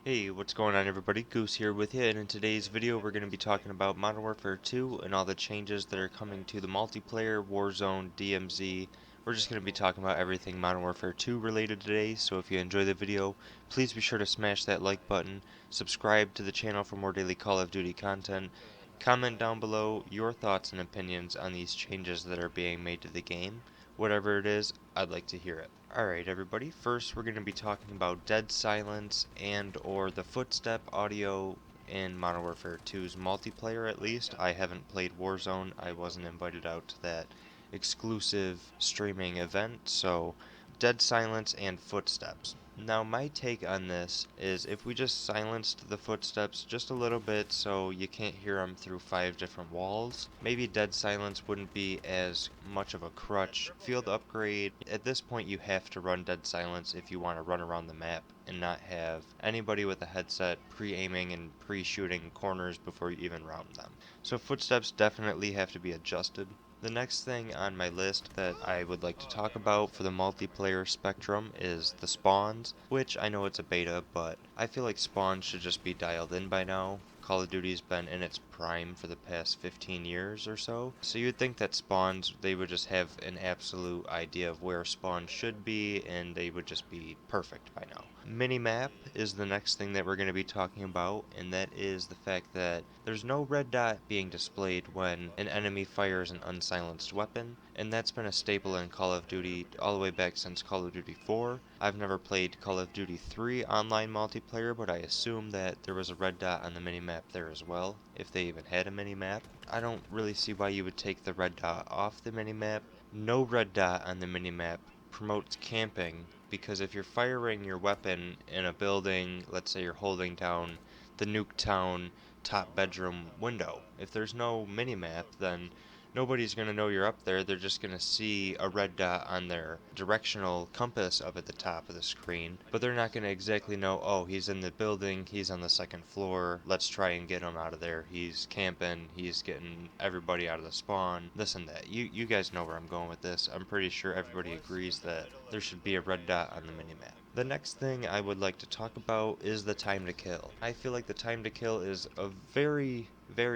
Hey, what's going on everybody? Goose here with you, and in today's video we're going to be talking about Modern Warfare 2 and all the changes that are coming to the multiplayer, Warzone, DMZ. We're just going to be talking about everything Modern Warfare 2 related today, so if you enjoy the video, please be sure to smash that like button, subscribe to the channel for more daily Call of Duty content, comment down below your thoughts and opinions on these changes that are being made to the game. Whatever it is, I'd like to hear it. Alright everybody, first we're going to be talking about dead silence and or the footstep audio in Modern Warfare 2's multiplayer at least. I haven't played Warzone, I wasn't invited out to that exclusive streaming event, so dead silence and footsteps. Now my take on this is if we just silenced the footsteps just a little bit so you can't hear them through 5 different walls, maybe dead silence wouldn't be as much of a crutch. Field upgrade, at this point you have to run dead silence if you want to run around the map and not have anybody with a headset pre-aiming and pre-shooting corners before you even round them. So footsteps definitely have to be adjusted. The next thing on my list that I would like to talk about for the multiplayer spectrum is the spawns, which I know it's a beta, but I feel like spawns should just be dialed in by now. Call of Duty's been in its prime for the past 15 years or so, so you'd think that spawns, they would just have an absolute idea of where spawns should be, and they would just be perfect by now. Minimap is the next thing that we're going to be talking about, and that is the fact that there's no red dot being displayed when an enemy fires an unsilenced weapon, and that's been a staple in Call of Duty all the way back since Call of Duty 4. I've never played Call of Duty 3 online multiplayer, but I assume that there was a red dot on the minimap there as well, if they even had a minimap. I don't really see why you would take the red dot off the minimap. No red dot on the minimap promotes camping, because if you're firing your weapon in a building, let's say you're holding down the Nuketown top bedroom window, if there's no minimap, then nobody's going to know you're up there. They're just going to see a red dot on their directional compass up at the top of the screen, but they're not going to exactly know, oh, he's in the building, he's on the second floor, let's try and get him out of there, he's camping, he's getting everybody out of the spawn, this and that. You guys know where I'm going with this. I'm pretty sure everybody agrees that there should be a red dot on the minimap. The next thing I would like to talk about is the time to kill. I feel like the time to kill is a very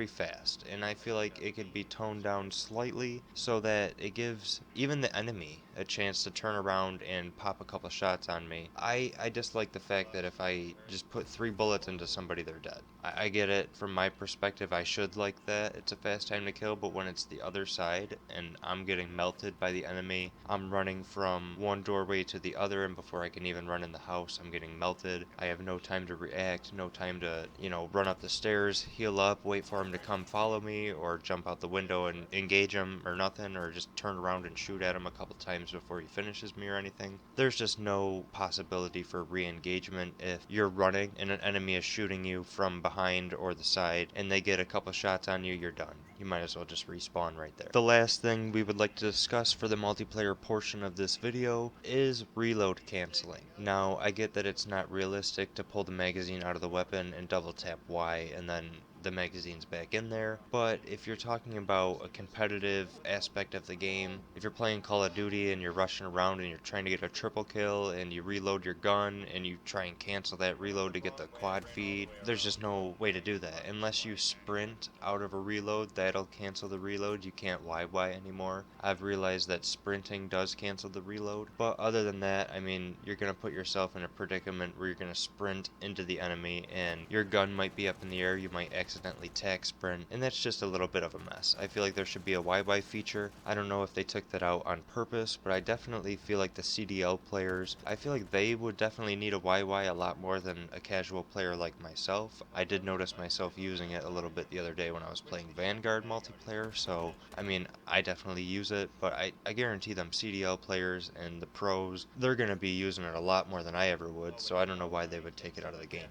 fast, and I feel like it could be toned down slightly so that it gives even the enemy a chance to turn around and pop a couple shots on me. I dislike the fact that if I just put 3 bullets into somebody, they're dead. I get it from my perspective, I should like that, it's a fast time to kill, but when it's the other side and I'm getting melted by the enemy, I'm running from one doorway to the other, and before I can even run in the house, I'm getting melted. I have no time to react, no time to, run up the stairs, heal up, wait for him to come follow me, or jump out the window and engage him or nothing, or just turn around and shoot at him a couple times before he finishes me or anything. There's just no possibility for re-engagement if you're running and an enemy is shooting you from behind or the side and they get a couple shots on you, you're done. You might as well just respawn right there. The last thing we would like to discuss for the multiplayer portion of this video is reload canceling. Now, I get that it's not realistic to pull the magazine out of the weapon and double tap Y and then the magazine's back in there, but if you're talking about a competitive aspect of the game, if you're playing Call of Duty and you're rushing around and you're trying to get a triple kill and you reload your gun and you try and cancel that reload to get the quad feed, there's just no way to do that. Unless you sprint out of a reload, that'll cancel the reload. You can't YY anymore. I've realized that sprinting does cancel the reload, but other than that, I mean, you're going to put yourself in a predicament where you're going to sprint into the enemy and your gun might be up in the air, you might accidentally tack sprint, and that's just a little bit of a mess. I feel like there should be a YY feature. I don't know if they took that out on purpose, but I definitely feel like the CDL players, I feel like they would definitely need a YY a lot more than a casual player like myself. I did notice myself using it a little bit the other day when I was playing Vanguard multiplayer, so I mean, I definitely use it, but I guarantee them CDL players and the pros, they're going to be using it a lot more than I ever would, so I don't know why they would take it out of the game.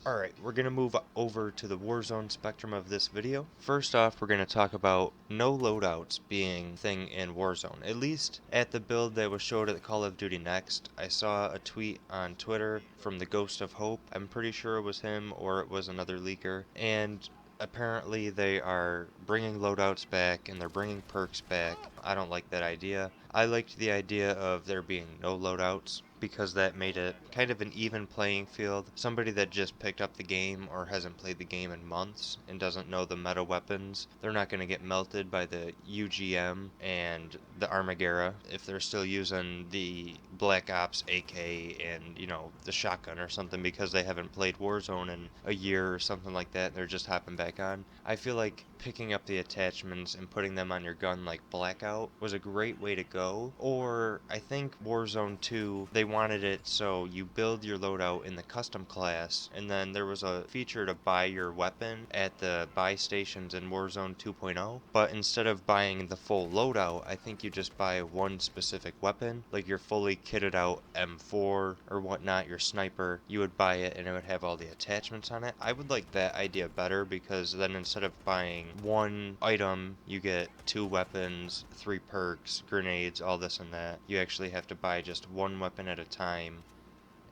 Alright, we're going to move over to the Warzone spectrum of this video. First off, we're going to talk about no loadouts being a thing in Warzone. At least at the build that was showed at Call of Duty Next, I saw a tweet on Twitter from the Ghost of Hope. I'm pretty sure it was him or it was another leaker. And apparently they are bringing loadouts back and they're bringing perks back. I don't like that idea. I liked the idea of there being no loadouts. because that made it kind of an even playing field. Somebody that just picked up the game or hasn't played the game in months and doesn't know the meta weapons, they're not going to get melted by the UGM and the Armaguerra if they're still using the Black Ops AK and, the shotgun or something because they haven't played Warzone in a year or something like that and they're just hopping back on. I feel like picking up the attachments and putting them on your gun like Blackout was a great way to go. Or I think Warzone 2, they wanted it so you build your loadout in the custom class, and then there was a feature to buy your weapon at the buy stations in Warzone 2.0. But instead of buying the full loadout, I think you just buy one specific weapon, like your fully kitted out M4 or whatnot, your sniper. You would buy it and it would have all the attachments on it. I would like that idea better because then instead of buying one item, you get two weapons, three perks, grenades, all this and that. You actually have to buy just one weapon at a time,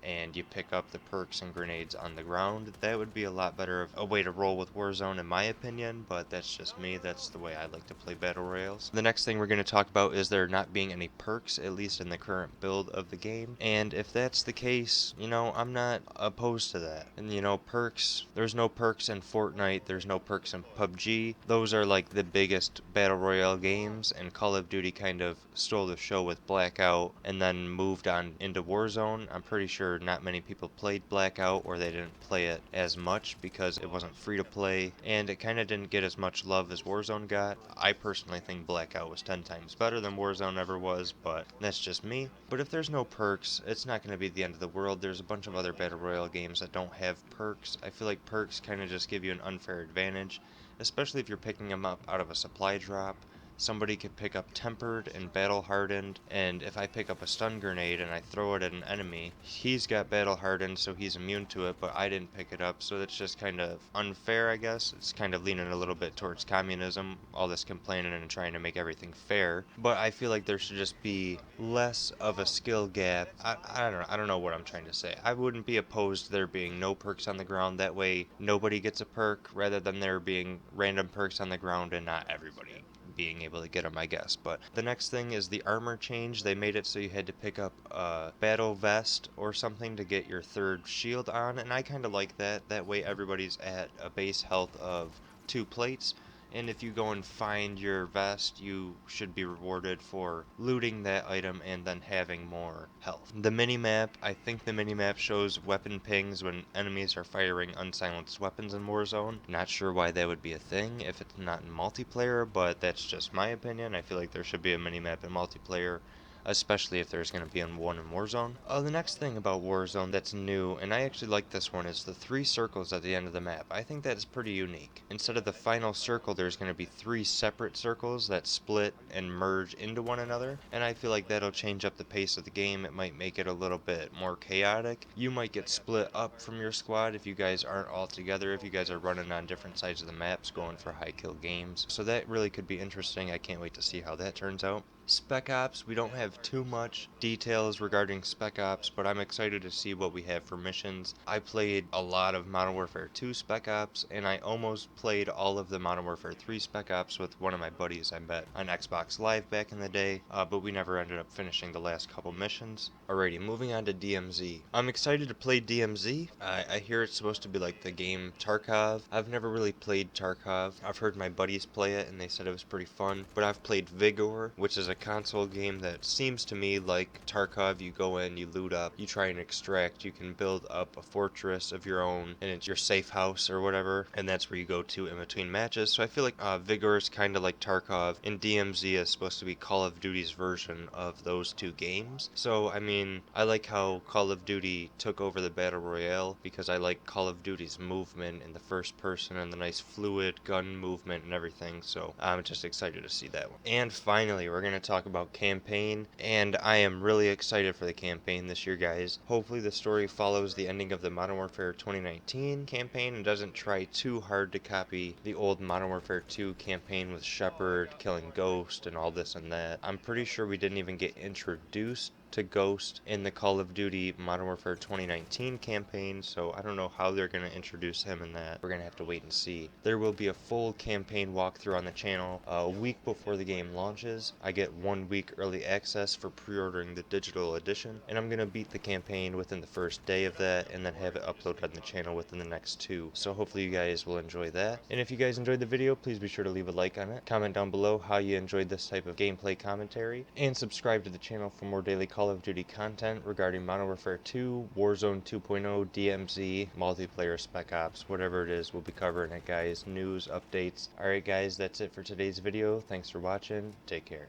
and you pick up the perks and grenades on the ground. That would be a lot better of a way to roll with Warzone in my opinion, but that's just me. That's the way I like to play Battle Royales. The next thing we're going to talk about is there not being any perks, at least in the current build of the game. And if that's the case, I'm not opposed to that. And perks, there's no perks in Fortnite, there's no perks in PUBG. Those are like the biggest Battle Royale games, and Call of Duty kind of stole the show with Blackout and then moved on into Warzone. I'm pretty sure not many people played Blackout, or they didn't play it as much because it wasn't free to play and it kind of didn't get as much love as Warzone got. I personally think Blackout was 10 times better than Warzone ever was, but that's just me. But if there's no perks, it's not going to be the end of the world. There's a bunch of other Battle Royale games that don't have perks. I feel like perks kind of just give you an unfair advantage, especially if you're picking them up out of a supply drop. Somebody could pick up Tempered and Battle Hardened, and if I pick up a stun grenade and I throw it at an enemy, he's got Battle Hardened, so he's immune to it, but I didn't pick it up, so it's just kind of unfair, I guess. It's kind of leaning a little bit towards communism, all this complaining and trying to make everything fair, but I feel like there should just be less of a skill gap. I don't know what I'm trying to say. I wouldn't be opposed to there being no perks on the ground, that way nobody gets a perk, rather than there being random perks on the ground and not everybody being able to get them, I guess. But the next thing is the armor change. They made it so you had to pick up a battle vest or something to get your third shield on, and I kind of like that. That way everybody's at a base health of 2 plates. And if you go and find your vest, you should be rewarded for looting that item and then having more health. The minimap, I think the minimap shows weapon pings when enemies are firing unsilenced weapons in Warzone. Not sure why that would be a thing if it's not in multiplayer, but that's just my opinion. I feel like there should be a minimap in multiplayer, especially if there's going to be one in Warzone. The next thing about Warzone that's new, and I actually like this one, is the 3 circles at the end of the map. I think that is pretty unique. Instead of the final circle, there's going to be 3 separate circles that split and merge into one another, and I feel like that'll change up the pace of the game. It might make it a little bit more chaotic. You might get split up from your squad if you guys aren't all together, if you guys are running on different sides of the maps going for high kill games. So that really could be interesting. I can't wait to see how that turns out. Spec-Ops, we don't have too much details regarding Spec-Ops, but I'm excited to see what we have for missions. I played a lot of Modern Warfare 2 Spec-Ops, and I almost played all of the Modern Warfare 3 Spec-Ops with one of my buddies I met on Xbox Live back in the day, but we never ended up finishing the last couple missions. Alrighty, moving on to DMZ. I'm excited to play DMZ. I hear it's supposed to be like the game Tarkov. I've never really played Tarkov. I've heard my buddies play it, and they said it was pretty fun, but I've played Vigor, which is a console game that seems to me like Tarkov. You go in, you loot up, you try and extract, you can build up a fortress of your own, and it's your safe house or whatever, and that's where you go to in between matches. So I feel like Vigor is kind of like Tarkov, and DMZ is supposed to be Call of Duty's version of those two games. So I mean, I like how Call of Duty took over the Battle Royale because I like Call of Duty's movement in the first person and the nice fluid gun movement and everything, so I'm just excited to see that one. And finally, we're going to talk about campaign, and I am really excited for the campaign this year, guys. Hopefully the story follows the ending of the Modern Warfare 2019 campaign and doesn't try too hard to copy the old Modern Warfare 2 campaign with Shepard killing Ghost and all this and that. I'm pretty sure we didn't even get introduced to Ghost in the Call of Duty Modern Warfare 2019 campaign, so I don't know how they're going to introduce him in that. We're going to have to wait and see. There will be a full campaign walkthrough on the channel a week before the game launches. I get 1 week early access for pre-ordering the digital edition, and I'm going to beat the campaign within the first day of that and then have it uploaded on the channel within the next 2. So hopefully you guys will enjoy that. And if you guys enjoyed the video, please be sure to leave a like on it. Comment down below how you enjoyed this type of gameplay commentary, and subscribe to the channel for more daily Call of Duty content regarding Modern Warfare 2, Warzone 2.0, DMZ, multiplayer, Spec-Ops, whatever it is, we'll be covering it, guys. News, updates. Alright guys, that's it for today's video. Thanks for watching. Take care.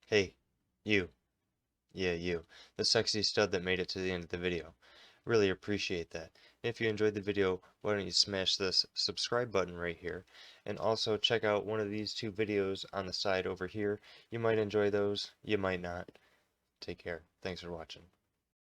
Hey, you. Yeah, you. The sexy stud that made it to the end of the video. Really appreciate that. If you enjoyed the video, why don't you smash this subscribe button right here, and also check out one of these 2 videos on the side over here. You might enjoy those, you might not. Take care. Thanks for watching.